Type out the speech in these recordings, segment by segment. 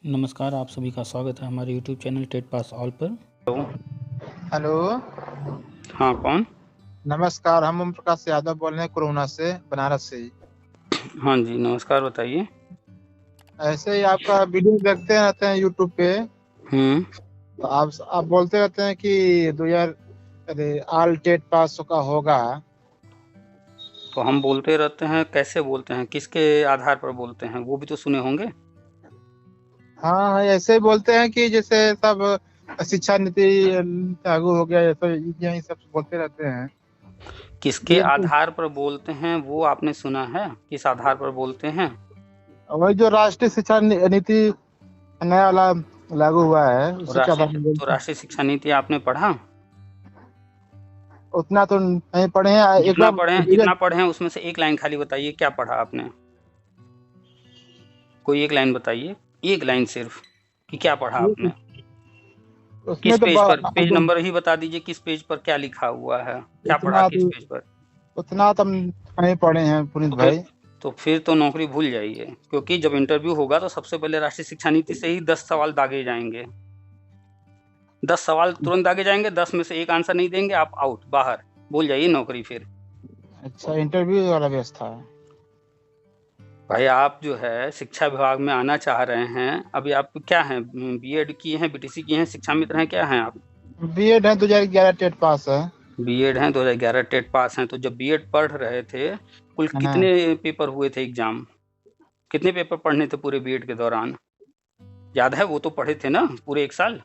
नमस्कार, आप सभी का स्वागत है हमारे YouTube channel TET pass all पर। हेलो। हाँ, कौन? नमस्कार, हम ओम प्रकाश यादव बोल रहे हैं कोरोना से, बनारस से। हाँ जी, नमस्कार, बताइए। ऐसे ही आपका वीडियो देखते रहते हैं यूट्यूब पे। तो आप बोलते रहते हैं कि 2000 ऑल टेट पास का होगा। तो हम बोलते रहते हैं, कैसे बोलते हैं, किसके आधार पर बोलते हैं, वो भी तो सुने होंगे। हाँ, ऐसे ही बोलते हैं कि जैसे सब शिक्षा नीति लागू हो गया, ऐसे यही सब बोलते रहते हैं। किसके ये आधार पर बोलते हैं वो आपने सुना है? किस आधार पर बोलते हैं? वही जो राष्ट्रीय शिक्षा नीति नया वाला लागू हुआ है, उसी के आधार पर तो बोलते हैं। राष्ट्रीय शिक्षा नीति आपने पढ़ा? उतना तो नहीं पढ़े हैं, एक बार जितना पढ़े हैं उसमें से एक लाइन खाली बताइए, क्या पढ़ा आपने? कोई एक लाइन बताइए, एक लाइन सिर्फ, कि क्या पढ़ा आपने। किस उसमें तो पेज पर, पेज नंबर ही बता दीजिए, किस पेज पर क्या लिखा हुआ है, क्या पढ़ा किस पेज पर। उतना तो हम नहीं पढ़े हैं पुनीत भाई। तो फिर तो नौकरी भूल जाइए, क्योंकि जब इंटरव्यू होगा तो सबसे पहले राष्ट्रीय शिक्षा नीति से ही 10 सवाल दागे जाएंगे। 10 सवाल तुरंत दागे जाएंगे, 10 में से एक आंसर नहीं देंगे, आप आउट, बाहर, भूल जाइए नौकरी फिर। अच्छा, इंटरव्यू वाला व्यवस्था है। भाई आप जो है शिक्षा विभाग में आना चाह रहे हैं, अभी आप क्या हैं, बीएड किए हैं, बीटीसी किए हैं, शिक्षा मित्र हैं, क्या हैं आप? बीएड है, 2011 टेट पास है। बीएड हैं, 2011 टेट पास हैं। तो जब बीएड पढ़ रहे थे, कुल कितने पेपर हुए थे एग्जाम? कितने पेपर पढ़ने थे पूरे बीएड के दौरान? याद है? वो तो पढ़े थे ना पूरे 1 साल?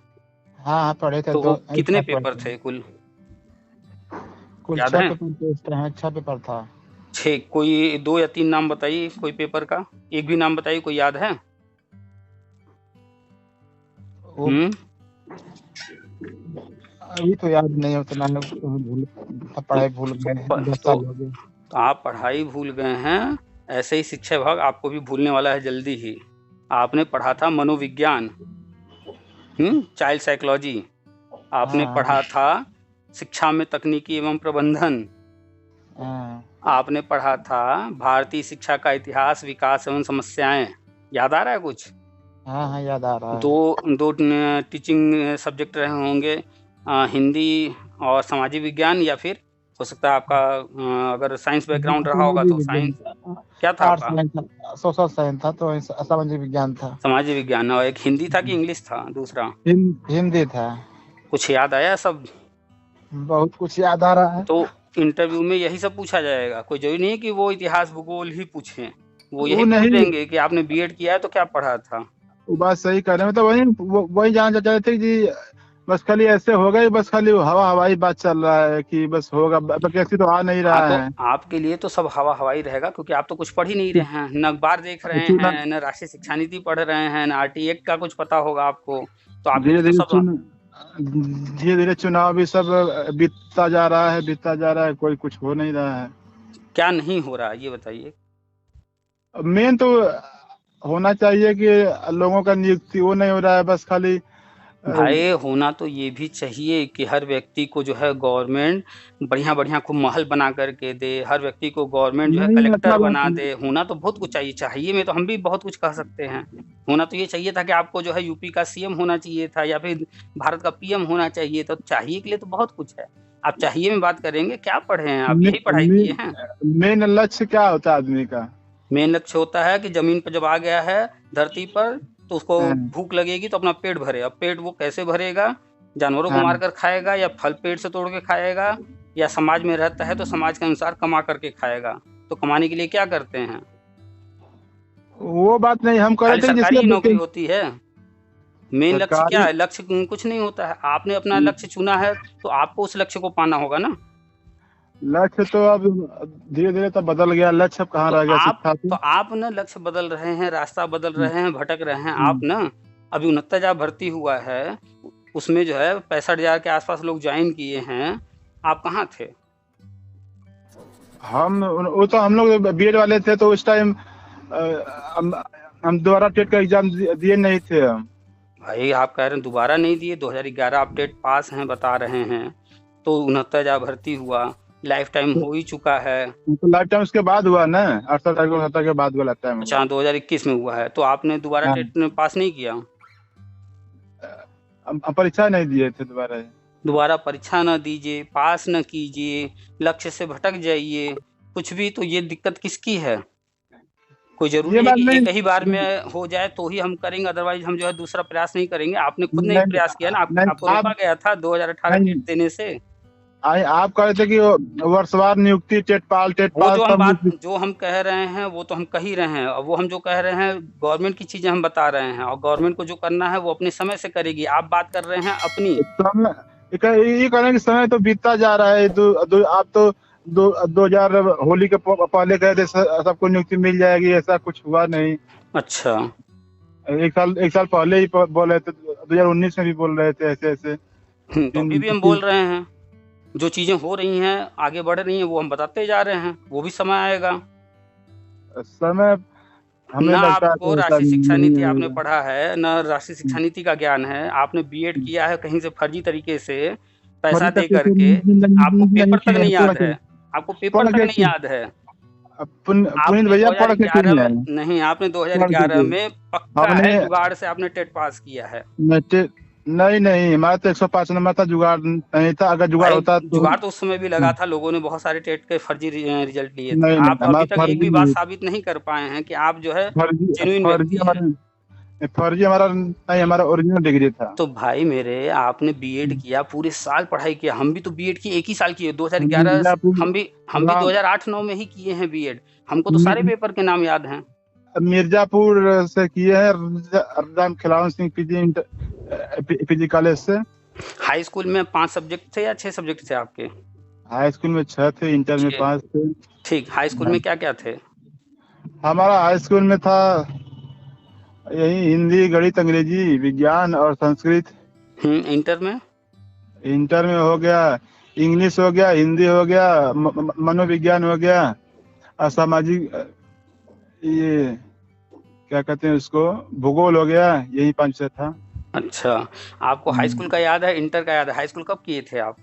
हाँ, पढ़े थे। तो कितने पेपर थे कुल याद 6 है? पेपर टेस्ट हैं, 6 पेपर था। 6। कोई 2 या 3 नाम बताइए कोई पेपर का, एक भी नाम बताइए, कोई याद है? अभी तो याद नहीं है उतना, पढ़ाई भूल गए, 10 साल हो गए। तो आप पढ़ाई भूल गए हैं, ऐसे ही शिक्षा विभाग आपको भी भूलने वाला है जल्दी ही। आपने पढ़ा था मनोविज्ञान, चाइल्ड साइकोलॉजी। आपने पढ़ा था शिक्षा में तकनीकी एवं प्रबंधन। आपने पढ़ा था भारतीय शिक्षा का इतिहास, विकास एवं समस्याएं। याद आ रहा है कुछ? हाँ, याद आ रहा है। दो टीचिंग सब्जेक्ट रहे होंगे, हिंदी और सामाजिक विज्ञान, या फिर हो सकता है आपका अगर साइंस बैकग्राउंड रहा होगा तो साइंस। क्या था आपका? सोशल साइंस था, तो सामाजिक विज्ञान था। सामाजिक विज्ञान। और एक हिंदी था कि इंग्लिश था दूसरा? हिंदी था। कुछ याद आया सब? बहुत कुछ याद आ रहा है। तो इंटरव्यू में यही सब पूछा जाएगा, कोई जरूरी नहीं है कि वो इतिहास भूगोल ही पूछें, वो यही पूछ देंगे कि आपने बीएड किया है तो क्या पढ़ा था। वो बात सही कर रहे हैं, मतलब वही जानना चाहते थे कि बस खाली ऐसे हो गए, बस खाली हवाई बात चल रहा है कि बस होगा, वैकेंसी तो आ नहीं रहा है। आपके लिए तो सब हवाई रहेगा, क्योंकि आप तो कुछ पढ़ ही नहीं रहे हैं, न अखबार देख रहे हैं, न राष्ट्रीय शिक्षा नीति पढ़ रहे हैं, न आरटी एक्ट का कुछ पता होगा आपको। तो आपके धीरे धीरे चुनाव भी सब बीतता जा रहा है, कोई कुछ हो नहीं रहा है। क्या नहीं हो रहा है ये बताइए। मेन तो होना चाहिए कि लोगों का नियुक्ति वो नहीं हो रहा है, बस खाली भाई होना तो ये भी चाहिए कि हर व्यक्ति को जो है गवर्नमेंट बढ़िया खूब महल बना करके दे, हर व्यक्ति को गवर्नमेंट जो है कलेक्टर बना दे। होना तो बहुत कुछ चाहिए में तो हम भी बहुत कुछ कह सकते हैं। होना तो ये चाहिए था कि आपको जो है यूपी का सीएम होना चाहिए था, या फिर भारत का पीएम होना चाहिए। तो चाहिए के लिए तो बहुत कुछ है, आप चाहिए में बात करेंगे। क्या पढ़े हैं आप? यही पढ़ाई किए हैं? मेन लक्ष्य क्या होता है आदमी का? मेन लक्ष्य होता है कि जमीन पर जब आ गया है धरती पर, तो उसको भूख लगेगी तो अपना पेट भरे। अब पेट वो कैसे भरेगा? जानवरों को मारकर खाएगा, या फल पेड़ से तोड़ के खाएगा, या समाज में रहता है तो समाज के अनुसार कमा करके खाएगा। तो कमाने के लिए क्या करते हैं? वो बात नहीं हम कर रहे थे, सरकारी नौकरी होती है। मेन लक्ष्य क्या है? लक्ष्य कुछ नहीं होता है। आपने अपना लक्ष्य चुना है तो आपको उस लक्ष्य को पाना होगा ना। लक्ष्य तो अब धीरे धीरे तो बदल गया, लक्ष्य अब कहाँ रह गया शिक्षा तो आप ना लक्ष्य बदल रहे हैं, रास्ता बदल रहे हैं, भटक रहे हैं आप ना। अभी 69,000 भर्ती हुआ है, उसमें जो है 65,000 के आसपास लोग ज्वाइन किए हैं। आप कहाँ थे? हम लोग बीएड वाले थे, तो उस टाइम हम दोबारा टेट का एग्जाम दिए नहीं थे। भाई आप कह रहे हैं दोबारा नहीं दिए, 2011 आप टेट पास हैं बता रहे हैं, तो 69,000 भर्ती हुआ, लाइफ टाइम हो ही चुका है। तो लाइफ टाइम उसके बाद हुआ ना, 68 के बाद हुआ लाइफ टाइम। अच्छा 2021 में हुआ है, तो आपने दोबारा टेट पास नहीं किया? परीक्षा नहीं दिए थे दोबारा। दोबारा परीक्षा न दीजिए, पास न कीजिए, लक्ष्य से भटक जाइए, कुछ भी, तो ये दिक्कत किसकी है? कोई जरूरी है कि एक ही बार में हो जाए तो ही हम करेंगे, अदरवाइज हम जो है दूसरा प्रयास नहीं करेंगे। आपने खुद नहीं प्रयास किया ना, आपको रोका गया था 2018 टेट देने से। आप कह रहे थे कि वर्षवार नियुक्ति टेट पास जो हम कह रहे हैं वो तो हम कह ही रहे हैं, और वो हम जो कह रहे हैं गवर्नमेंट की चीजें हम बता रहे हैं, और गवर्नमेंट को जो करना है वो अपने समय से करेगी। आप बात कर रहे हैं अपनी। ये कहने की समय तो बीतता जा रहा है। आप तो 2000 होली के पहले कह रहे सबको नियुक्ति मिल जाएगी, ऐसा कुछ हुआ नहीं। अच्छा, एक साल पहले ही बोल रहे थे, 2019 में भी बोल रहे थे ऐसे। तो अभी भी हम बोल रहे हैं, जो चीजें हो रही हैं आगे बढ़ रही हैं वो हम बताते जा रहे हैं। वो भी समय आएगा। समय न आपको राष्ट्रीय शिक्षा नीति आपने पढ़ा है, न राष्ट्रीय शिक्षा नीति का ज्ञान है। आपने बीएड किया है कहीं से फर्जी तरीके से पैसा दे करके। आपको पेपर तक नहीं याद है, आपको पेपर तक नहीं याद है। भैया पढ़ के नहीं, आपने 2011 में पक्का है जुगाड़ से आपने टेट पास किया है। नहीं, हमारा तो 105 नंबर था, जुगाड़ नहीं था। अगर जुगाड़ होता तो जुगाड़ तो उस समय भी लगा था, लोगों ने बहुत सारे टेट के फर्जी रिजल्ट लिए थे। आप अभी तक एक भी बात साबित नहीं कर पाए हैं कि आप जो है जेन्युइन व्यक्ति हैं। फर्जी हमारा ओरिजिनल डिग्री था। तो भाई मेरे, आपने बीएड किया, पूरे साल पढ़ाई किया। हम भी तो बीएड की एक ही साल किए, 2011। हम भी 2008-9 में ही किए हैं बीएड। हमको तो सारे पेपर के नाम याद हैं। मिर्जापुर से किए हैं, राम खिलावन सिंह पीजी कॉलेज से। हाई स्कूल में 5 सब्जेक्ट थे या 6 सब्जेक्ट थे आपके? हाई स्कूल में 6 थे, इंटर में 5 थे। ठीक, हाई स्कूल में क्या क्या थे? हमारा हाई स्कूल में था यही हिंदी, गणित, अंग्रेजी, विज्ञान और संस्कृत। इंटर में हो गया इंग्लिश, हो गया हिंदी, हो गया मनोविज्ञान, हो गया और सामाजिक, ये क्या कहते हैं उसको, भूगोल हो गया। यही 5 था। अच्छा, आपको हाई स्कूल का याद है, इंटर का याद है? हाई स्कूल कब किए थे आप?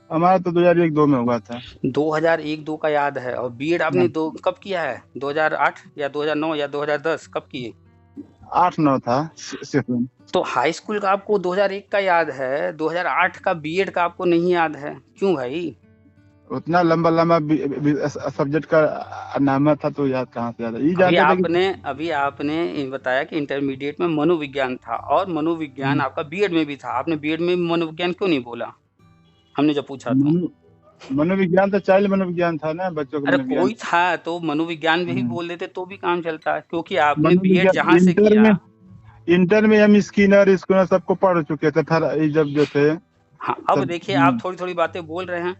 हमारा तो 2001-2 में हुआ था। 2001-2 का याद है। और बीएड आपने कब किया है? 2008 या 2009 या 2010 कब किए? 8-9 था। तो हाई स्कूल का आपको 2001 का याद है, 2008 का बीएड का आपको नहीं याद है? क्यों भाई? उतना लंबा सब्जेक्ट का नाम था तो याद कहाँ से याद? अभी आपने बताया कि इंटरमीडिएट में मनोविज्ञान था, और मनोविज्ञान आपका बीएड में भी था। आपने बीएड में मनोविज्ञान क्यों नहीं बोला, हमने जब पूछा तो? मनोविज्ञान तो चाइल्ड मनोविज्ञान था ना, बच्चों का। अरे कोई था तो मनोविज्ञान भी बोल देते तो भी काम चलता है, क्योंकि आपने बीएड जहाँ से किया। इंटर में हम स्किनर सबको पढ़ चुके थे जब जो थे। हाँ, अब देखिए आप थोड़ी थोड़ी बातें बोल रहे हैं,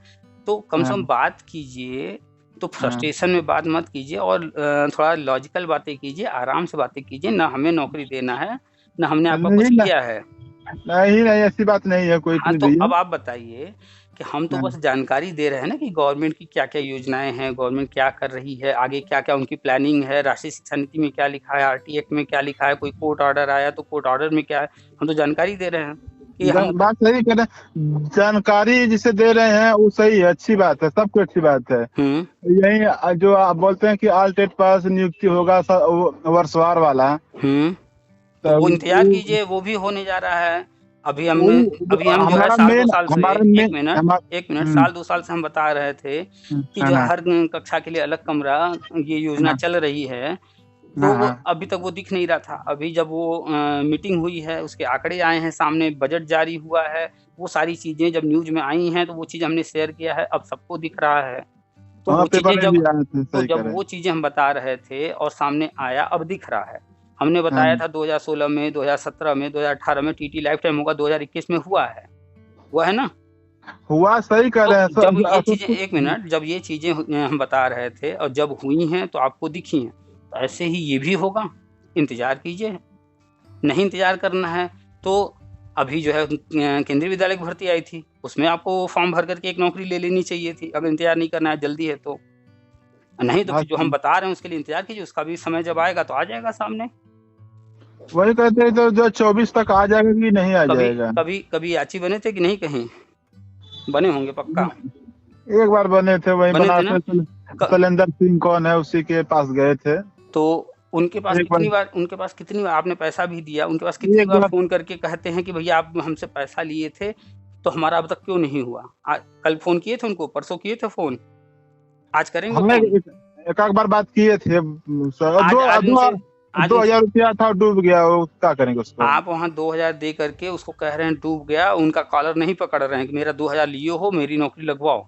तो कम से कम बात कीजिए, तो फ्रस्ट्रेशन में बात मत कीजिए, और थोड़ा लॉजिकल बातें कीजिए, आराम से बातें कीजिए। ना हमें नौकरी देना है, ना हमने आपका कुछ किया है। नहीं, ऐसी बात नहीं है कोई। हाँ, तो अब आप बताइए कि हम तो बस जानकारी दे रहे हैं ना कि गवर्नमेंट की क्या क्या योजनाएं हैं, गवर्नमेंट क्या कर रही है, आगे क्या क्या उनकी प्लानिंग है, राष्ट्रीय शिक्षा नीति में क्या लिखा है, आरटी एक्ट में क्या लिखा है, कोई कोर्ट ऑर्डर आया तो कोर्ट ऑर्डर में क्या है। हम तो जानकारी दे रहे हैं कि हम बात सही कह रहे हैं। जानकारी जिसे दे रहे हैं वो सही है, अच्छी बात है, सबको अच्छी बात है। यही जो आप बोलते हैं कि ऑल टेट पास नियुक्ति होगा वर्षवार वाला, तो वो इंतजार कीजिए, वो भी होने जा रहा है। अभी हम जो है साल 2 साल से हम बता रहे थे कि जो हर कक्षा के लिए अलग कमरा, ये योजना चल रही है, तो वो अभी तक वो दिख नहीं रहा था। अभी जब वो मीटिंग हुई है, उसके आंकड़े आए हैं सामने, बजट जारी हुआ है, वो सारी चीजें जब न्यूज में आई हैं तो वो चीज हमने शेयर किया है, अब सबको दिख रहा है। तो वो चीजें जब वो चीजें हम बता रहे थे और सामने आया, अब दिख रहा है। हमने बताया था 2016 में, 2017 में, 2018 में टीटी लाइफ टाइम होगा, 2021 में हुआ है, हुआ है ना? हुआ, सही कर रहे हैं। जब ये चीजें, एक मिनट, जब ये चीजें हम बता रहे थे और जब हुई हैं तो आपको दिखी हैं, तो ऐसे ही ये भी होगा। इंतजार कीजिए। नहीं इंतजार करना है तो अभी जो है केंद्रीय विद्यालय की भर्ती आई थी, उसमें आपको फॉर्म भर करके एक नौकरी ले लेनी चाहिए थी, अगर इंतजार नहीं करना है, जल्दी है तो। नहीं तो जो हम बता रहे हैं उसके लिए इंतजार कीजिए, उसका भी समय जब आएगा तो आ जाएगा सामने। वही कहते हैं तो जो 24 तक आ जाएगा कि नहीं आ जाएगा। कभी याची बने थे कि नहीं? कहीं बने होंगे पक्का। एक बार बने थे वही बने थे ना? बनारस में। शैलेंद्र सिंह कौन है, उसी के पास गए थे। तो उनके पास एक बार कितनी बार आपने पैसा भी दिया, उनके पास कितनी एक बार बार फ़ोन करके कहते हैं कि भैया आप हमसे पैसा लिए थे, तो हमारा अब तक क्यों नहीं हुआ? कल फ़ोन किए थे उनको, परसों किए थे फ़ोन, आज करेंगे हमने फ़ोन? एक आध बार बात किए थे सर। आज उनसे आज दो उनसे हजार रुपया था, डूब गया, वो क्या करेंगे उसको। आप वहाँ 2000 दे करके उसको कह रहे हैं डूब गया, उनका कॉलर नहीं पकड़ रहे हैं कि मेरा 2000 लिए हो, मेरी नौकरी लगवाओ।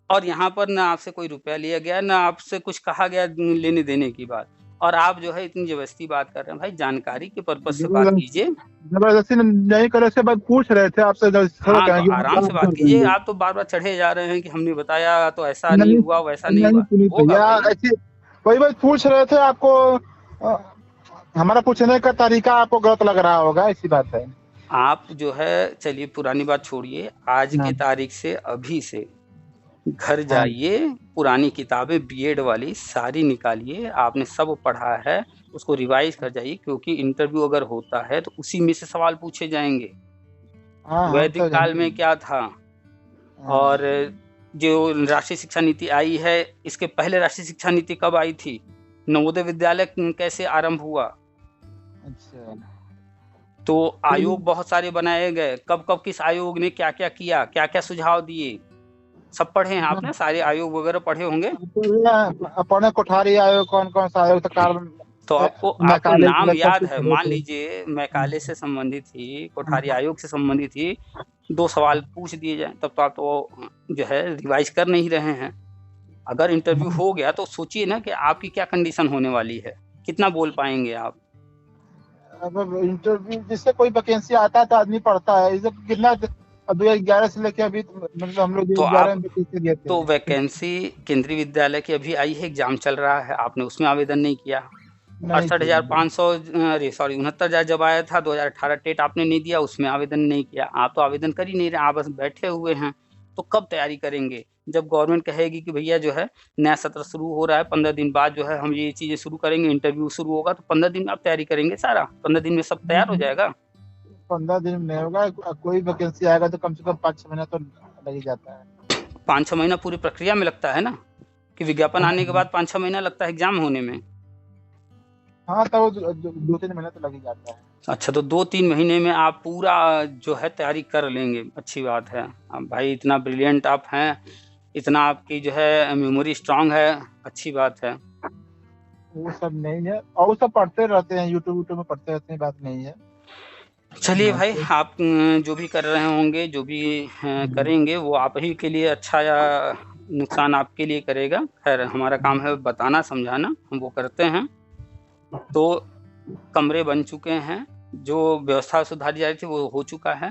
और यहाँ पर ना आपसे कोई रुपया लिया गया, ना आपसे कुछ कहा गया लेने देने की बात, और आप जो है इतनी ज़बरदस्ती बात कर रहे हैं। भाई जानकारी के पर्पज़ से बात कीजिए। जबरदस्ती नहीं करे, से बात पूछ रहे थे आपसे, थोड़ा हाँ, तो कहेंगे आराम से आप बात कर कीजिए। देंगे। आप तो बार-बार चढ़े जा रहे हैं कि हमने बताया तो ऐसा नहीं नहीं हुआ, वैसा नहीं नहीं हुआ। पुनीत होगा भैया, भाई। ऐसे वही बात पूछ रहे थे आपको। हमारा पूछने का तरीका आपको गलत लग रहा होगा, ऐसी बात है। आप जो है चलिए पुरानी बात छोड़िए, आज हाँ के तारीख से अभी से घर हाँ जाइए, पुरानी किताबें बीएड वाली सारी निकालिए, आपने सब पढ़ा है, उसको रिवाइज़ कर जाइए, क्योंकि इंटरव्यू अगर होता है तो उसी में से सवाल पूछे जाएँगे। हाँ, हम तो वैदिक काल जानते में हैं। क्या था, हाँ, और जो राष्ट्रीय शिक्षा नीति आई है, इसके पहले राष्ट्रीय शिक्षा नीति कब आई थी? नवोदय विद्यालय कैसे आरंभ हुआ? अच्छा। तो चलिए, आयोग बहुत सारे बनाए गए, कब-कब किस आयोग ने क्या-क्या किया, क्या-क्या सुझाव दिए, सब पढ़े हैं आप ना? सारे आयोग वगैरह पढ़े होंगे? अपने कोठारी आयोग कौन कौन सा आयोग था, कार्बन तो आपको मैकाले नाम सब याद कुछ है, पढ़े मान थे। लीजिए मैकाले से संबंधित ही, कोठारी आयोग से संबंधित ही 2 सवाल पूछ दिए जाएँ, तब तो आप तो जो है रिवाइज़ कर नहीं रहे हैं। अगर इंटरव्यू हो गया तो सोचिए ना कि आपकी क्या कंडीशन होने वाली है, कितना बोल पाएँगे आप? अब इंटरव्यू जिससे कोई वैकेंसी आता है तो आदमी पढ़ता है, इसे कितना 2011 से लेके अभी मतलब हम लोग तो 2011 आप में वैकेंसी दिए थे। तो वैकेंसी केंद्रीय विद्यालय की अभी आई है, एग्ज़ाम चल रहा है, आपने उसमें आवेदन नहीं किया। नहीं किया। 68,500 अरे सॉरी 69,000 जब आया था 2018 टेट आपने नहीं दिया, उसमें आवेदन नहीं किया। आप तो आवेदन कर ही नहीं रहे, आप बस बैठे हुए हैं। तो कब तैयारी करेंगे? जब गवर्नमेंट कहेगी कि भैया जो है नया सत्र शुरू हो रहा है, 15 दिन बाद जो है हम ये चीज़ें शुरू करेंगे, इंटरव्यू शुरू होगा, तो 15 दिन में आप तैयारी करेंगे सारा? 15 दिन में सब तैयार हो जाएगा? 15 दिन में नहीं होगा, कोई वैकेंसी आएगा तो कम से कम 5-6 महीना तो लग ही जाता है। 5-6 महीना पूरी प्रक्रिया में लगता है ना, कि विज्ञापन आने के हाँ बाद 5-6 महीना लगता है एग्ज़ाम होने में। हाँ, तो 2-3 महीना तो लग ही जाता है। अच्छा, तो 2-3 महीने में आप पूरा जो है तैयारी कर लेंगे, अच्छी बात है। भाई इतना ब्रिलियंट आप हैं, इतना आपकी जो है मेमोरी स्ट्रॉन्ग है, अच्छी बात है। वो सब नहीं है, और वो सब पढ़ते रहते हैं, यूट्यूब में पढ़ते रहते हैं, बात नहीं है। चलिए हाँ भाई, तो आप जो भी कर रहे होंगे, जो भी करेंगे वो आप ही के लिए अच्छा या नुकसान आपके लिए करेगा। खैर हमारा काम है बताना, समझाना, हम वो करते हैं। तो कमरे बन चुके हैं, जो व्यवस्था सुधारी जा रही थी वो हो चुका है।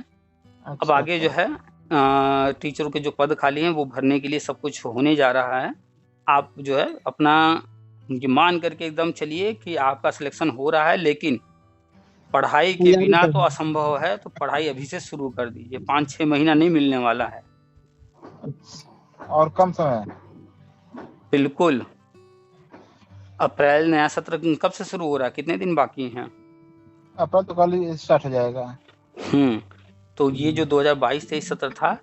अब अच्छा आगे जो अच्छा। है टीचरों के जो पद खाली हैं वो भरने के लिए सब कुछ होने जा रहा है। आप जो है अपना ये मान करके एकदम चलिए कि आपका सिलेक्शन हो रहा है, लेकिन पढ़ाई के तैयारी बिना कर। तो असंभव है, तो पढ़ाई अभी से शुरू कर दीजिए, 5-6 महीना नहीं मिलने वाला है। और कम समय है। बिल्कुल, अप्रैल नया सत्र कब से शुरू हो रहा है? कितने दिन बाकी हैं? अप्रैल तो कल ही स्टार्ट हो जाएगा। तो ये जो 2022-23 सत्र था,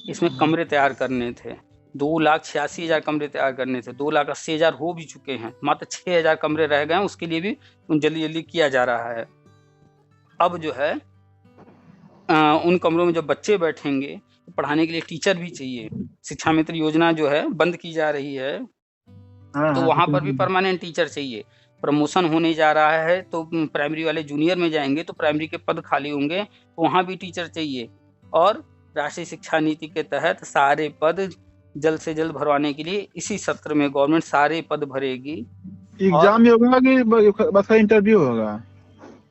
इसमें कमरे तैयार करने थे। 2,86,000 कमरे तैयार करने थे, 2,80,000 हो भी चुके हैं, मात्र 6,000 कमरे रह गए हैं, उसके लिए भी जल्दी-जल्दी किया जा रहा है। अब जो है उन कमरों में जब बच्चे बैठेंगे, तो पढ़ाने के लिए टीचर भी चाहिए। शिक्षा मित्र योजना जो है बंद की जा रही है, हाँ तो हाँ, वहाँ पर भी परमानेंट टीचर चाहिए। प्रमोशन होने जा रहा है, तो प्राइमरी वाले जूनियर में जाएँगे, तो प्राइमरी के पद खाली होंगे, तो वहाँ भी टीचर चाहिए। और राष्ट्रीय शिक्षा नीति के तहत सारे पद जल्द से जल्द भरवाने के लिए इसी सत्र में गवर्नमेंट सारे पद भरेगी। और एग्जाम ही होगा कि बस इंटरव्यू होगा?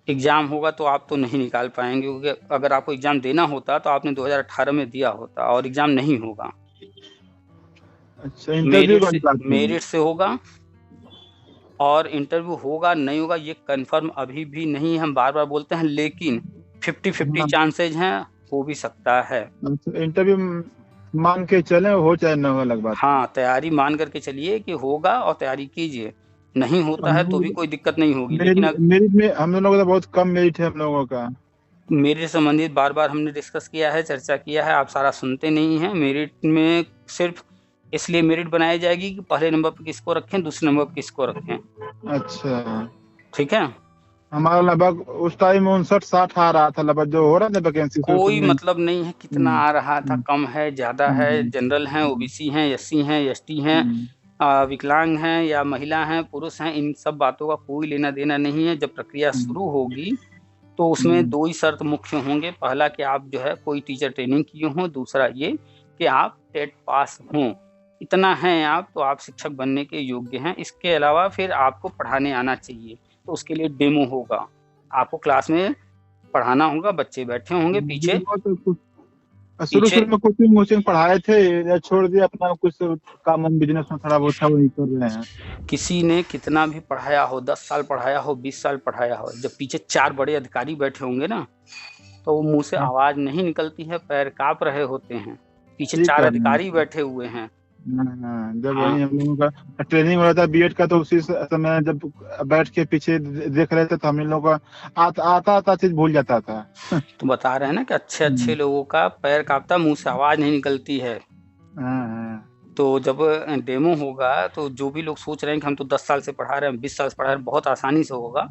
एग्ज़ाम होगा तो आप तो नहीं निकाल पाएँगे, क्योंकि अगर आपको एग्ज़ाम देना होता तो आपने 2018 में दिया होता, और एग्ज़ाम नहीं होगा। अच्छा, इंटरव्यू का मेरिट से होगा, और इंटरव्यू होगा नहीं होगा ये कन्फर्म अभी भी नहीं है। हम बार-बार बोलते हैं, लेकिन 50-50 चांसेज़ हैं, हो भी सकता है। इंटरव्यू मान के चले, हो चाहे न हो, अलग बात है। हाँ, तैयारी मान करके चलिए कि होगा और तैयारी कीजिए। नहीं होता है तो भी कोई दिक्कत नहीं होगी, लेकिन मेरिट में हम लोगों का तो बहुत कम मेरिट है हम लोगों का। मेरिट संबंधित बार-बार हमने डिस्कस किया है, चर्चा किया है, आप सारा सुनते नहीं हैं। मेरिट में सिर्फ़ इसलिए मेरिट बनाई जाएगी कि पहले नंबर पे किसको रखें, दूसरे नंबर पे किसको रखें। अच्छा, ठीक है? हमारा लगभग उस टाइम 59-60 आ रहा था, लगभग जो हो रहा था वैकेंसी कोई में। मतलब नहीं है कितना आ रहा था, कम है, ज़्यादा है, जनरल हैं, ओबीसी हैं, एससी हैं, एसटी हैं, विकलांग हैं या महिला हैं, पुरुष हैं, इन सब बातों का कोई लेना-देना नहीं है। जब प्रक्रिया शुरू होगी, तो उसमें 2 ही शर्त मुख्य होंगे। पहला कि आप जो है कोई टीचर ट्रेनिंग किए हों, दूसरा ये कि आप टेट पास हों। इतना हैं आप तो आप शिक्षक बनने के योग्य हैं। इसके अलावा फिर आपको पढ़ाने आना चाहिए, तो उसके लिए डेमो होगा। आपको क्लास में पढ़ाना होगा, बच्चे बैठे होंगे पीछे शुरू में कोचिंग वोचिंग पढ़ाए थे या छोड़ दिया, अपना कुछ कॉमन बिजनेस में थोड़ा बहुत था वही कर रहे हैं? किसी ने कितना भी पढ़ाया हो, 10 साल पढ़ाया हो, 20 साल पढ़ाया हो, जब पीछे 4 बड़े अधिकारी बैठे होंगे ना, तो वो मुँह से आवाज़ नहीं निकलती है, पैर काँप रहे होते हैं। पीछे ठीक 4 है। अधिकारी बैठे हुए हैं। जब हाँ। वही हम लोगों का ट्रेनिंग हो रहा था बीएड का, तो उसी समय जब बैठ के पीछे देख रहे थे तो हम लोग का आता चीज भूल जाता था। तो बता रहे हैं ना कि अच्छे-अच्छे लोगों का पैर काँपता, मुँह से आवाज़ नहीं निकलती है। तो जब डेमो होगा तो जो भी लोग सोच रहे हैं कि हम तो 10 साल से पढ़ा रहे हैं, 20 साल से पढ़ा रहे हैं, बहुत आसानी से होगा,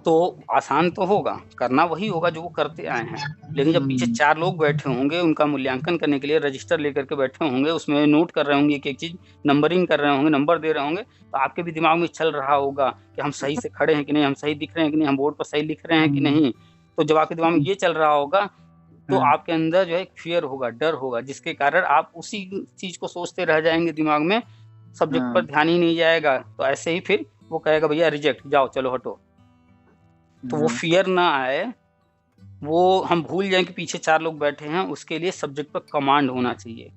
तो आसान तो होगा, करना वही होगा जो वो करते आए हैं। लेकिन जब पीछे 4 लोग बैठे होंगे, उनका मूल्यांकन करने के लिए रजिस्टर लेकर के बैठे होंगे, उसमें नोट कर रहे होंगे एक-एक चीज़, नंबरिंग कर रहे होंगे, नंबर दे रहे होंगे, तो आपके भी दिमाग में चल रहा होगा कि हम सही से खड़े हैं कि नहीं, हम सही दिख रहे हैं कि नहीं, हम बोर्ड पर सही लिख रहे हैं कि नहीं। तो जब आपके दिमाग में ये चल रहा होगा, तो आपके अंदर जो है एक फ़ियर होगा, डर होगा, जिसके कारण आप उसी चीज़ को सोचते रह जाएँगे दिमाग में, सब्जेक्ट पर ध्यान ही नहीं जाएगा। तो ऐसे ही फिर वो कहेगा भैया रिजेक्ट, जाओ चलो हटो। तो वो फ़ियर ना आए, वो हम भूल जाएँ कि पीछे 4 लोग बैठे हैं, उसके लिए सब्जेक्ट पर कमांड होना चाहिए।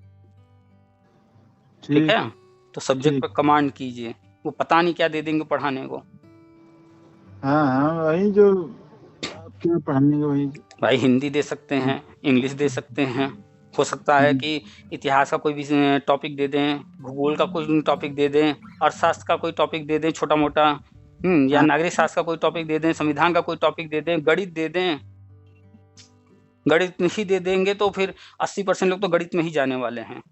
ठीक है? तो सब्जेक्ट पर कमांड कीजिए, वो पता नहीं क्या दे देंगे पढ़ाने को। वही जो आपके पढ़ाने को वही। भाई हिंदी दे सकते हैं, इंग्लिश दे सकते हैं, हो सकता है कि इतिहास का कोई भी टॉपिक दे दें, भूगोल का कोई टॉपिक दे दें, अर्थशास्त्र का कोई टॉपिक दे दें छोटा-मोटा, या नागरिक शास्त्र का कोई टॉपिक दे दें, संविधान का कोई टॉपिक दे दें, गणित दे दें। गणित ही दे देंगे तो फिर 80% लोग तो गणित में ही जाने वाले हैं।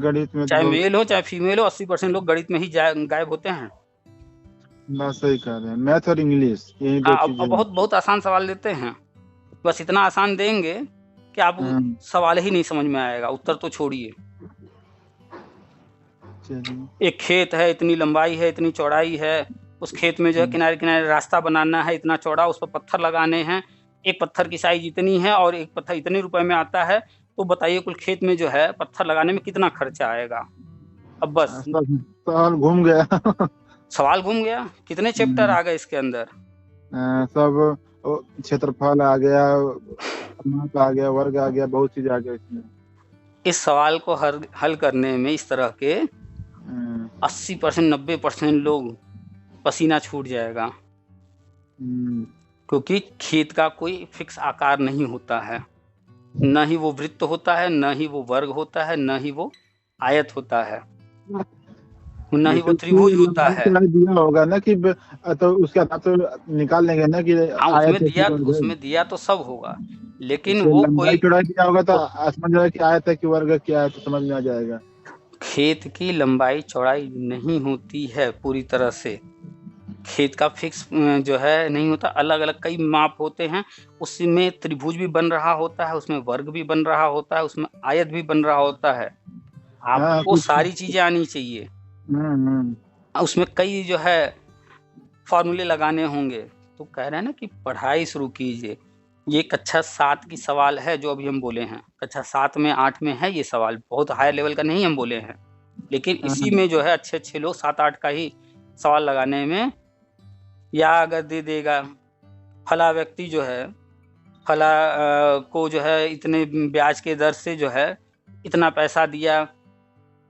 गणित में चाहे मेल हो चाहे फीमेल हो, 80% लोग गणित में ही गायब होते हैं। बात सही कह रहे हैं। मैथ और इंग्लिश यही 2 अब चीजें। बहुत आसान सवाल देते हैं। बस इतना आसान देंगे कि आप सवाल ही नहीं समझ में आएगा, उत्तर तो छोड़िए। एक खेत है, इतनी लंबाई है, इतनी चौड़ाई है, उस खेत में जो है किनारे-किनारे रास्ता बनाना है, इतना चौड़ा, उस पर पत्थर लगाने हैं, एक पत्थर की साइज़ इतनी है और एक पत्थर इतने रुपए में आता है, तो बताइए कुल खेत में जो है पत्थर लगाने में कितना खर्चा आएगा? अब बस सवाल घूम गया। सवाल घूम गया, कितने चैप्टर आ गए इसके अंदर? सब क्षेत्रफल आ गया, माप आ गया, वर्ग आ गया, बहुत चीज आ गया इसमें। इस सवाल को हल करने में इस तरह के 80% 90% लोग पसीना छूट जाएगा। क्योंकि खेत का कोई फिक्स आकार नहीं होता है, न ही वो वृत्त होता है, न ही वो वर्ग होता है, न ही वो आयत होता है, न ही वो त्रिभुज होता है। दिया होगा ना कि तो उसके आधार से निकाल लेंगे ना कि उसमें दिया तो सब होगा, लेकिन वो कोई चौड़ाई दिया होगा तो समझ जाएगा कि आयत है कि वर्ग क्या है, तो समझ में आ जाएगा। खेत की लंबाई चौड़ाई नहीं होती है पूरी तरह से, खेत का फिक्स जो है नहीं होता, अलग-अलग कई माप होते हैं, उसमें त्रिभुज भी बन रहा होता है, उसमें वर्ग भी बन रहा होता है, उसमें आयत भी बन रहा होता है। आपको सारी चीजें आनी चाहिए। उसमें कई जो है फॉर्मूले लगाने होंगे। तो कह रहे हैं ना कि पढ़ाई शुरू कीजिए। ये कक्षा 7 की सवाल है जो अभी हम बोले हैं, कक्षा 7 में 8 में है ये सवाल, बहुत हाई लेवल का नहीं हम बोले हैं, लेकिन इसी में जो है अच्छे लोग 7-8 का ही सवाल लगाने में, या अगर दे देगा फला व्यक्ति जो है फला को जो है इतने ब्याज के दर से जो है इतना पैसा दिया,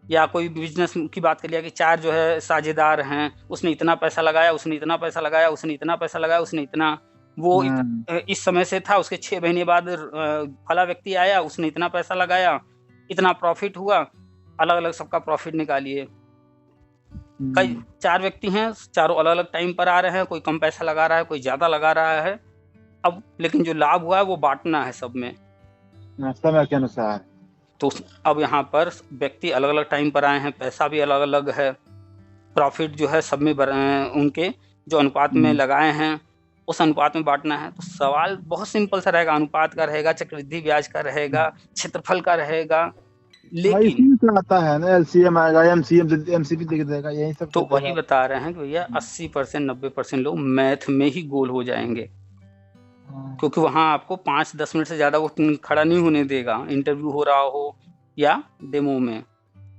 या कोई बिजनेस की बात कर लिया कि 4 जो है साझेदार हैं, उसने इतना पैसा लगाया, उसने इतना पैसा लगाया, उसने इतना पैसा लगाया, उसने इतना, वो इस समय से था, उसके 6 महीने बाद फला व्यक्ति आया, उसने इतना पैसा लगाया, इतना प्रॉफिट हुआ, अलग-अलग सबका प्रॉफिट निकालिए। कई 4 व्यक्ति हैं, चारों अलग-अलग टाइम पर आ रहे हैं, कोई कम पैसा लगा रहा है, कोई ज़्यादा लगा रहा है। अब लेकिन जो लाभ हुआ है वो बांटना है सब में। समय के अनुसार। तो अब यहाँ पर व्यक्ति अलग अलग टाइम पर आए हैं, पैसा भी अलग अलग है, प्रॉफिट जो है सब में उनके जो अनुपात में लगाए हैं उस अनुपात में बांटना है। तो सवाल बहुत सिंपल सा रहेगा, अनुपात का रहेगा, चक्रवृद्धि ब्याज का रहेगा, क्षेत्रफल का रहेगा। लेकिन इसी से आता है ना, एलसीएम आएगा, एमसीपी दिख देगा, यही सब तो वही बता रहे हैं कि भैया 80% 90% लोग मैथ में ही गोल हो जाएंगे, क्योंकि वहां आपको 5-10 मिनट से ज्यादा वो खड़ा नहीं होने देगा, इंटरव्यू हो रहा हो या डेमो में।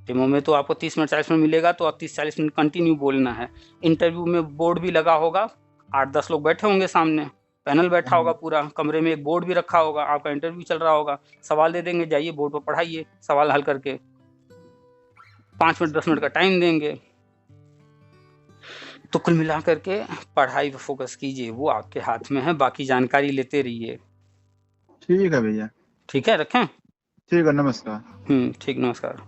डेमो में तो आपको 30 मिनट 40 मिनट मिलेगा, तो आप 30-40 मिनट कंटिन्यू बोलना है। इंटरव्यू में बोर्ड भी लगा होगा, 8-10 लोग बैठे होंगे सामने, पैनल बैठा होगा, पूरा कमरे में एक बोर्ड भी रखा होगा, आपका इंटरव्यू चल रहा होगा, सवाल दे देंगे, जाइए बोर्ड पर पढ़ाइए सवाल हल करके, 5 मिनट 10 मिनट का टाइम देंगे। तो कुल मिला करके पढ़ाई पे फोकस कीजिए, वो आपके हाथ में है, बाकी जानकारी लेते रहिए। ठीक है भैया। ठीक है, रखें। ठीक है, नमस्कार। ठीक, नमस्कार।